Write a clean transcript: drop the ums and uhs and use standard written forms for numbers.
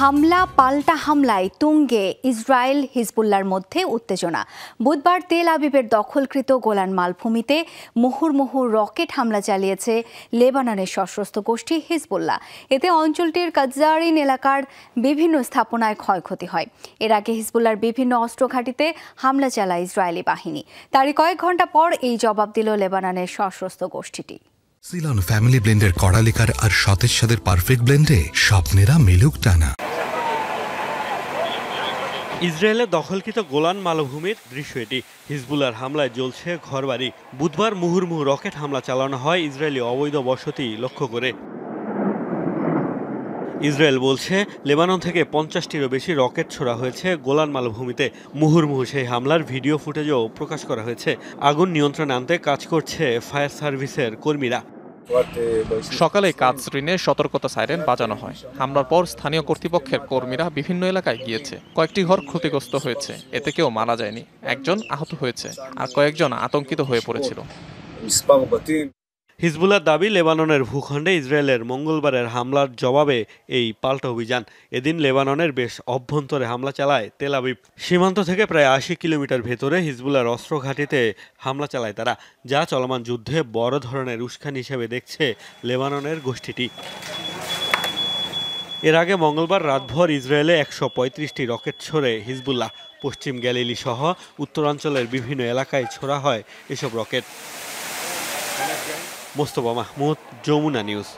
হামলা পাল্টা হামলায় তুঙ্গে ইসরায়েল হিজবুল্লাহর মধ্যে উত্তেজনা। বুধবার তেল আবিবের দখলকৃত গোলান মালভূমিতে মুহুর্মুহু রকেট হামলা চালিয়েছে লেবাননের সশস্ত্র গোষ্ঠী হিজবুল্লাহ। এতে অঞ্চলটির কাজ্জারিন এলাকার বিভিন্ন স্থাপনায় ক্ষয়ক্ষতি হয়। এর আগে হিজবুল্লাহর বিভিন্ন অস্ত্র ঘাঁটিতে হামলা চালায় ইসরায়েলি বাহিনী। তারই কয়েক ঘন্টা পর এই জবাব দিল লেবাননের সশস্ত্র গোষ্ঠীটি। সিলন ফ্যামিলি ব্লেন্ডের কড়ালিকার আর সতেজ স্বাদের পারফেক্ট ব্লেন্ডে স্বপ্নেরা মিলুক টানা। ইসরায়েলের দখলকৃত গোলান মালভূমির দৃশ্য এটি। হিজবুল্লাহর হামলায় জ্বলছে ঘরবাড়ি। বুধবার মুহুর্মুহু রকেট হামলা চালানো হয় ইসরায়েলি অবৈধ বসতি লক্ষ্য করে। ইসরায়েল বলছে লেবানন থেকে 50টিরও বেশি রকেট ছোড়া হয়েছে গোলান মালভূমিতে। মুহুর্মুহু সেই হামলার ভিডিও ফুটেজও প্রকাশ করা হয়েছে। আগুন নিয়ন্ত্রণে আনতে কাজ করছে ফায়ার সার্ভিসের কর্মীরা। সকালে কাজরিনে সতর্কতা সাইরেন বাজানো হয়। হামলার পর স্থানীয় কর্তৃপক্ষের কর্মীরা বিভিন্ন এলাকায় গিয়েছে। কয়েকটি ঘর ক্ষতিগ্রস্ত হয়েছে, এতে কেউ মারা যায়নি। একজন আহত হয়েছে, আর কয়েকজন আতঙ্কিত হয়ে পড়েছিল। হিজবুল্লাহর দাবি, লেবাননের ভূখণ্ডে ইসরায়েলের মঙ্গলবারের হামলার জবাবে এই পাল্টা অভিযান। এদিন লেবাননের বেশ অভ্যন্তরে হামলা চালায় তেল আবিব। সীমান্ত থেকে প্রায় 80 কিলোমিটার ভেতরে হিজবুল্লাহর অস্ত্র ঘাঁটিতে হামলা চালায় তারা, যা চলমান যুদ্ধে বড় ধরনের উস্কানি হিসেবে দেখছে লেবাননের গোষ্ঠীটি। এর আগে মঙ্গলবার রাতভর ইসরায়েলে 135টি রকেট ছোড়ে হিজবুল্লাহ। পশ্চিম গ্যালিলি সহ উত্তরাঞ্চলের বিভিন্ন এলাকায় ছোড়া হয় এসব রকেট। মোস্তফা মাহমুদ, যমুনা নিউজ।